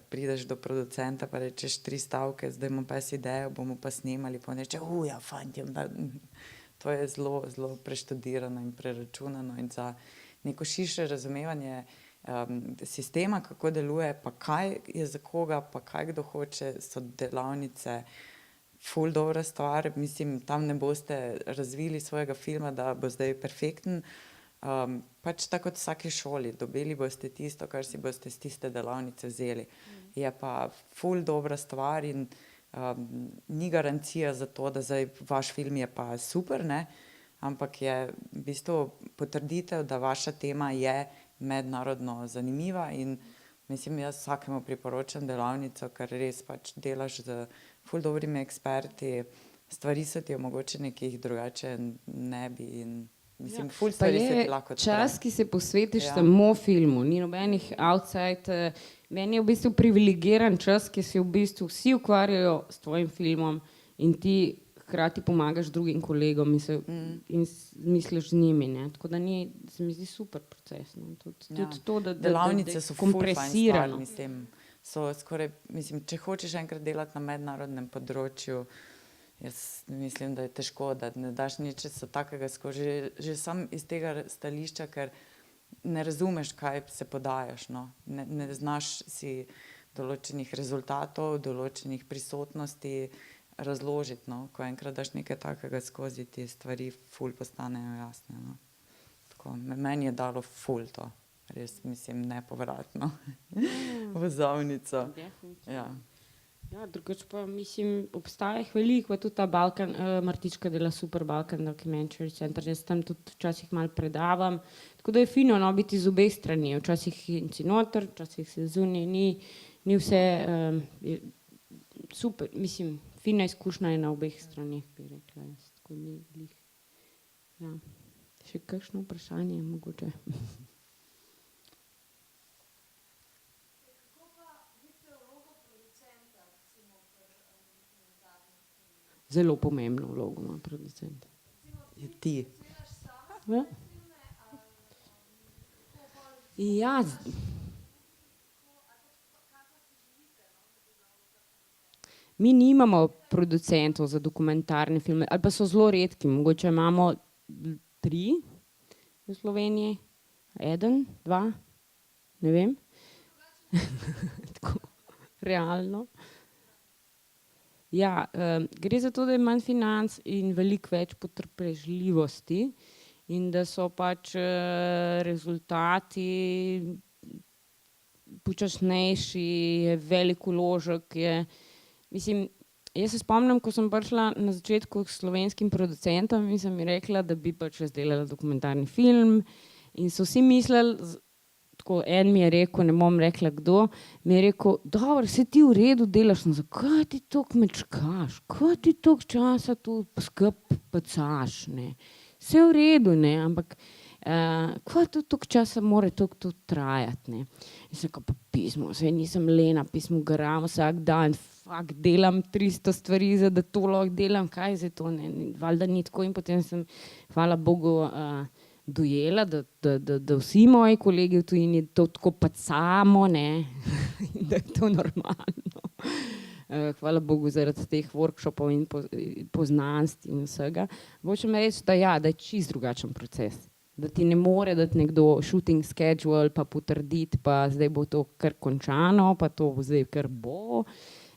Speaker 3: prideš do producenta, pa rečeš 3 stavke, zdaj imam pa idejo, bomo pa snemali, pa on reče, ja, fantje, to je zelo, zelo preštudirano in preračunano in za neko širše razumevanje sistema, kako deluje, pa kaj je za koga, pa kaj kdo hoče, so delavnice ful dobra stvar, mislim, tam ne boste razvili svojega filma, da bo zdaj perfekten, pač tako kot v vsaki šoli, dobili boste tisto, kar si boste z tiste delavnice vzeli. Je pa ful dobra stvar in ni garancija za to, da zdaj vaš film je pa super, ne, ampak je v bistvu potrditev, da vaša tema je mednarodno zanimiva in mislim, jaz vsakemu priporočam delavnico, ker res pač delaš z ful dobrimi eksperti, stvari so ti omogočene, ki jih drugače ne bi in mislim, ful stvari se ti lahko odpre.
Speaker 1: Čas, ki se posvetiš samo filmu, ni nobenih outside, meni je v bistvu privilegiran čas, ki se v bistvu vsi ukvarjajo s tvojim filmom in ti hkrati pomagaš drugim kolegom in misliš z njimi, ne, tako da se mi zdi super proces, no, tudi to, da
Speaker 3: delavnice so ful fajn stvar,
Speaker 1: kompresirano.
Speaker 3: mislim, so skoraj, mislim, če hočeš enkrat delati na mednarodnem področju, jaz mislim, da je težko, da ne daš ničesar takega skozi, že sam iz tega stališča, ker ne razumeš, kaj se podajaš, no, ne znaš si določenih rezultatov, določenih prisotnosti razložiti, no, ko enkrat daš nekaj takega skozi, ti stvari ful postanejo jasne, no. Tako, meni je dalo ful to, res mislim nepovratno vozovnico. Ja.
Speaker 1: Ja, drugače pa mislim, obstaja jih veliko, pa tudi ta Balkan, Martička dela super Balkan Documentary Center, jaz tam tudi včasih malo predavam, tako da je fino, no, biti z obeh strani, včasih si noter, včasih si zunaj, ni vse super, mislim, fina izkušnja je na obeh straneh, bi rekla jaz, tako ni glih. Ja. Še kakšno vprašanje mogoče? Zelo pomembno vlogo ima producent.
Speaker 3: Je ti.
Speaker 1: Ja. Ja. Mi nimamo producentov za dokumentarne filme, ali pa so zelo redki, mogoče imamo 3 v Sloveniji, 1, 2, ne vem. Tako, realno. Ja, gre za to, da je manj financ in veliko več potrpežljivosti in da so pač rezultati počasnejši, je velik vložek, mislim, jaz se spomnim, ko sem prišla na začetku k slovenskim producentom in sem mi rekla, da bi pač jaz delala dokumentarni film in so vsi mislili, tako en mi je rekel, ne bom rekla kdo, mi je rekel, dobro, saj ti v redu delaš, no zakaj ti toliko mečkaš, kaj ti toliko časa tu skupaj pacaš, ne, vse v redu, ne, ampak kaj tu toliko časa mora toliko trajati, ne. In sem rekel, pa pismo, saj nisem lena, pismo garam vsak dan, fak, delam 300 stvari, da to lahko delam, kaj je zdaj to, ne, valjda ni tako in potem sem, hvala Bogu, dojela, da vsi moji kolegi v tujini to tako pacamo, ne, in da je to normalno. Hvala Bogu zaradi teh workshopov in poznanstv in vsega. Hočem reči, da ja, da je čisto drugačen proces. Da ti ne more dati nekdo shooting schedule pa potrditi, pa zdaj bo to kar končano, pa to zdaj kar bo,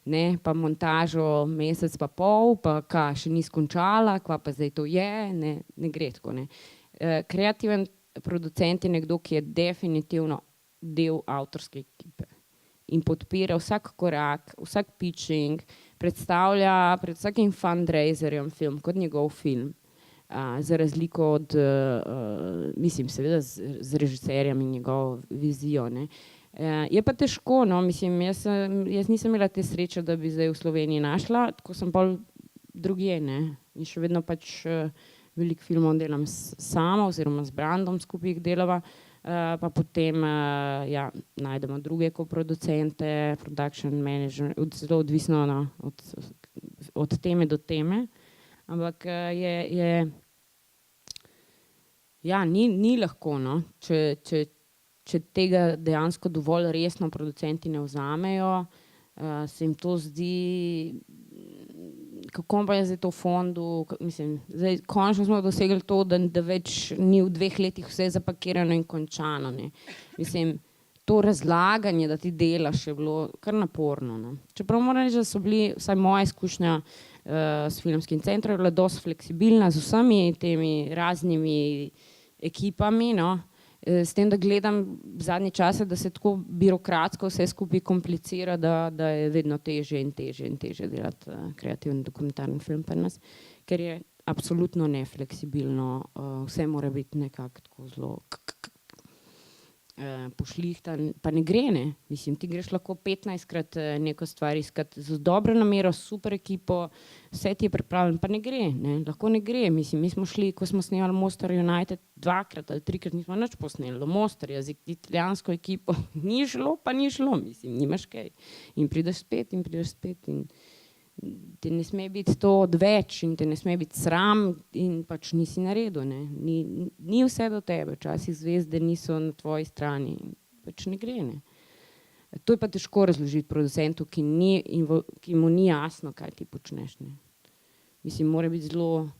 Speaker 1: ne, pa montažo mesec pa pol, pa kaj še ni skončala, kva pa zdaj to je, ne gre tako, ne. Kreativen producent je nekdo, ki je definitivno del avtorske ekipe in podpira vsak korak, vsak pitching, predstavlja pred vsakim fundraiserjem film kot njegov film, za razliko od, mislim, seveda z režiserjem in njegovo vizijo, ne. Je pa težko, no, mislim, jaz nisem imela te sreče, da bi zdaj v Sloveniji našla, tako sem pol drugje, ne, in še vedno pač veliko filmov delam sama oziroma z Brandom skupaj jih delava, pa potem najdemo druge koproducente, production manager, zelo odvisno od teme do teme, ampak ni lahko, no, če tega dejansko dovolj resno producenti ne vzamejo, se jim to zdi, kako pa je zdaj to v fondu, mislim, zdaj končno smo dosegli to, da več ni v 2 letih vse zapakirano in končano, ne. Mislim, to razlaganje, da ti delaš, je bilo kar naporno, no. Čeprav moram reči, da so bili, vsaj moja izkušnja s filmskim centrom je bila dosti fleksibilna z vsemi temi raznimi ekipami, no. S tem, da gledam zadnje čase, da se tako birokratsko vse skupaj komplicira, da je vedno težje in težje in težje delati kreativni dokumentarni film pri nas, ker je absolutno nefleksibilno, vse mora biti nekako tako zelo pošlihtan, pa ne gre, ne, mislim, ti greš lahko 15-krat neko stvar iskat z dobro namero, super ekipo, vse ti je pripravljeno, pa ne gre, ne, lahko ne gre, mislim, mi smo šli, ko smo snemali Mostar United 2-krat ali 3-krat, nismo nič posneli, do Mostarja z italijansko ekipo, ni šlo, pa ni šlo, mislim, nimaš kaj, in prideš spet in ti ne sme biti to odveč in te ne sme biti sram in pač nisi naredil, ne, ni vse do tebe, včasih zvezde niso na tvoji strani, pač ne gre, ne. To je pa težko razložiti producentu, ki mu ni jasno, kaj ti počneš, ne. Mislim, mora biti zelo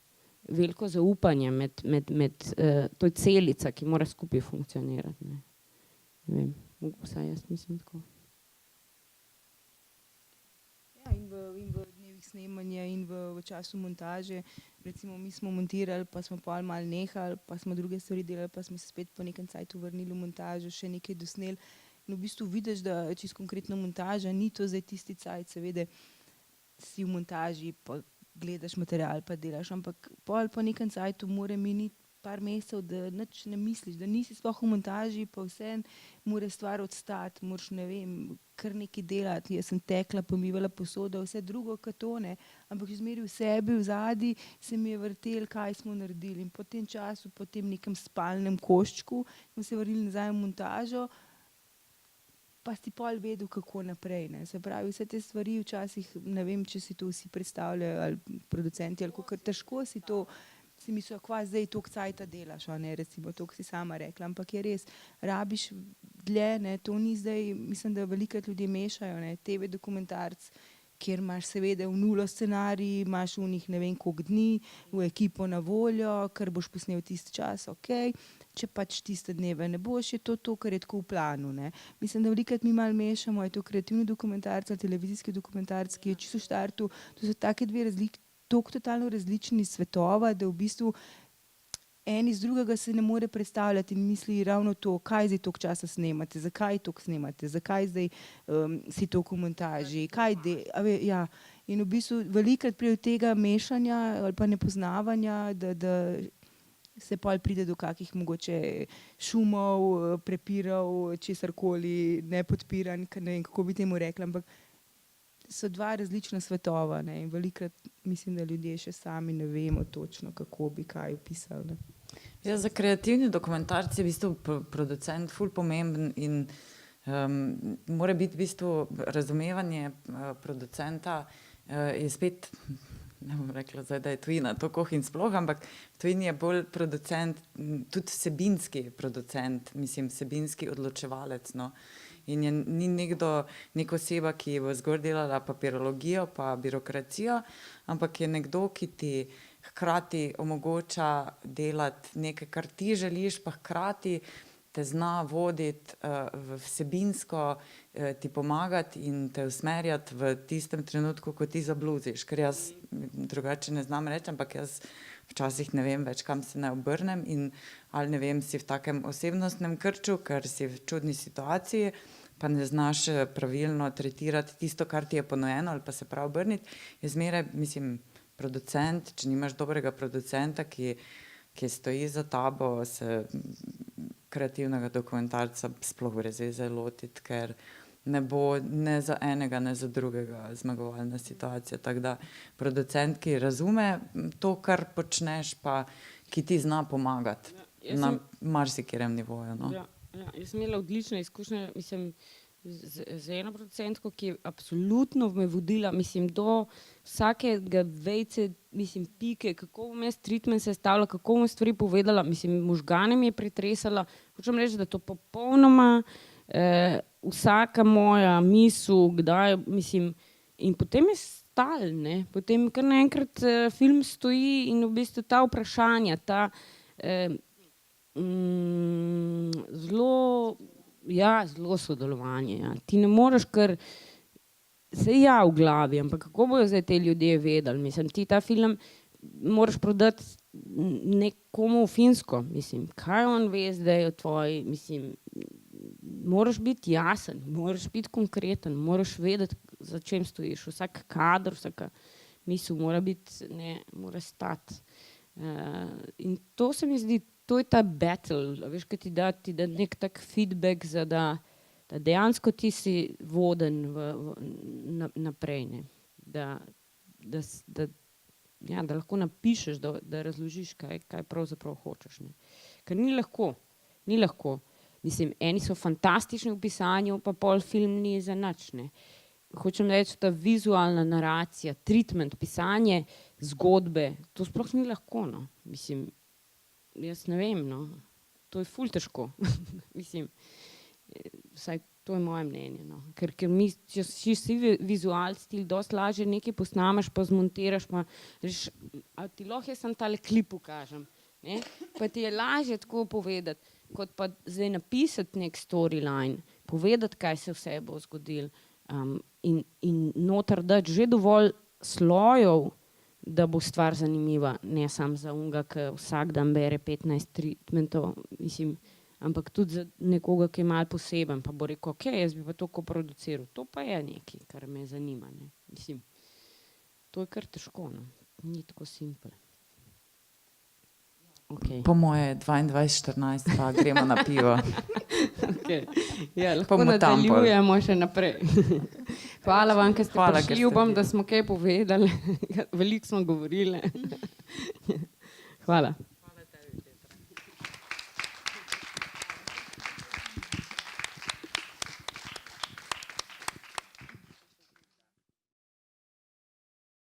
Speaker 1: veliko zaupanje med to je celica, ki mora skupaj funkcionirati, ne. Ne vem, vsaj jaz mislim tako.
Speaker 2: In v dnevih snemanja in v času montaže, recimo mi smo montirali, pa smo pol malo nehali, pa smo druge stvari delali, pa smo se spet po nekem cajtu vrnili v montažo, še nekaj dosneli. In v bistvu vidiš, da čisto konkretno montaža ni to zdaj tisti cajt, seveda si v montaži, pa gledaš material, pa delaš, ampak pol po nekem cajtu mora miniti par mesecev, da nič ne misliš, da nisi sploh v montaži, pa vseeno mora stvar odstati, moraš, ne vem, kar nekaj delati, jaz sem tekla, pomivala posodo, vse drugo kot to, ne, ampak zmeri v sebi, v zadnji se mi je vrtel, kaj smo naredili, in po tem času, po tem nekem spalnem koščku smo se vrnili nazaj v montažo, pa si pol vedel, kako naprej, ne, se pravi, vse te stvari včasih, ne vem, če si to vsi predstavljajo, ali producenti, ali kakor težko si to, si mislijo, kva zdaj toliko cajta delaš, a ne, recimo, toliko si sama rekla, ampak je res, rabiš dlje, ne, to ni zdaj, mislim, da velikokrat ljudje mešajo, ne, TV dokumentarc, kjer imaš seveda v nulo scenarij, imaš v njih ne vem koliko dni, v ekipo na voljo, kar boš posnel tisti čas, okej, če pač tiste dneve ne boš, je to, kar je tako v planu, ne. Mislim, da velikokrat mi malo mešamo, je to kreativni dokumentarc ali televizijski dokumentarc, ki je čisto v štartu, to so take dve toliko totalno različni svetova, da v bistvu en iz drugega se ne more predstavljati in misli ravno to, kaj zdaj toliko časa snemate, zakaj toliko snemate, zakaj zdaj si toliko v montaži, ja. In v bistvu velikokrat pride do tega mešanja ali pa nepoznavanja, da se pol pride do kakih mogoče šumov, prepirov, česarkoli, nepodpiranj, ne vem, kako bi temu rekla, ampak so dva različna svetova, ne, in velikokrat mislim, da ljudje še sami ne vemo točno, kako bi kaj opisali, ne.
Speaker 3: Ja, za kreativni dokumentarc je v bistvu producent ful pomemben in mora biti v bistvu razumevanje producenta je spet, ne bom rekla zdaj, da je tujina, to koh in sploh, ampak tujini je bolj producent, tudi vsebinski producent, mislim, vsebinski odločevalec, no. In ni neka oseba, ki bo zgolj delala papirologijo pa birokracijo, ampak je nekdo, ki ti hkrati omogoča delati nekaj, kar ti želiš, pa hkrati te zna voditi vsebinsko, ti pomagati in te usmerjati v tistem trenutku, ko ti zabluziš, ker jaz drugače ne znam reči, ampak jaz včasih ne vem več, kam se naj obrnem in ali ne vem, si v takem osebnostnem krču, ker si v čudni situaciji, pa ne znaš pravilno tretirati tisto, kar ti je ponujeno ali pa se prav obrniti, je zmeraj, mislim, producent, če nimaš dobrega producenta, ki stoji za tabo, se kreativnega dokumentarca sploh brez veze lotiti, ker ne bo ne za enega, ne za drugega zmagovalna situacija. Tako da producent, ki razume to, kar počneš, pa ki ti zna pomagati na marsikjerem nivoju. No.
Speaker 1: Jaz sem imela odlične izkušnje, mislim, z eno producentko, ki je absolutno me vodila, mislim, do vsakega vejce, mislim, pike, kako bom jaz treatment sestavila, kako bom stvari povedala, mislim, možgane mi je pretresala. Hočem reči, da to popolnoma vsaka moja misel, kdaj, mislim, in potem je stal, ne, potem kar naenkrat film stoji in v bistvu ta vprašanja, ta zelo sodelovanje. Ja. Ti ne moreš kar, se v glavi, ampak kako bojo zdaj te ljudje vedeli? Mislim, ti ta film moraš prodati nekomu v Finsko, mislim, kaj on ve zdaj o tvoji, mislim, moraš biti jasen, moraš biti konkreten, moraš vedeti, za čem stojiš, vsak kadr, vsaka misel mora biti, ne, mora stati. In to se mi zdi, to je ta battle, veš, kaj ti da nek tak feedback, da dejansko ti si voden naprej, ne. Da lahko napišeš, da razložiš, kaj pravzaprav hočeš. Ne. Ker ni lahko. Mislim, eni so fantastični v pisanju, pa pol film ni za nič, ne. Hočem reči, ta vizualna naracija, treatment, pisanje, zgodbe, to sploh ni lahko, no. Mislim, jaz ne vem, no. To je ful težko. Mislim, vsaj to je moje mnenje, no. Ker mi, če si vizualci, dosti lažje nekaj posnameš, pa zmontiraš, pa reš, a ti lahko jaz samo tale klip pokažem, ne? Pa ti je lažje tako povedati, kot pa zdaj napisati nek storyline, povedati, kaj se vse bo zgodilo, in noter dati že dovolj slojev, da bo stvar zanimiva, ne samo za unga, ki vsak dan bere 15 treatmentov, mislim, ampak tudi za nekoga, ki je malo poseben, pa bo rekel, ok, jaz bi pa to produciral. To pa je nekaj, kar me zanima, ne. Mislim, to je kar težko, no. Ni tako simpel. Okay.
Speaker 3: Po moje 22:14 pa gremo na pivo.
Speaker 1: Okay. Ja, lahko nadaljujemo še naprej. Hvala vam, ker ste prišli, upam, da smo kaj povedali. Veliko smo govorili. Hvala.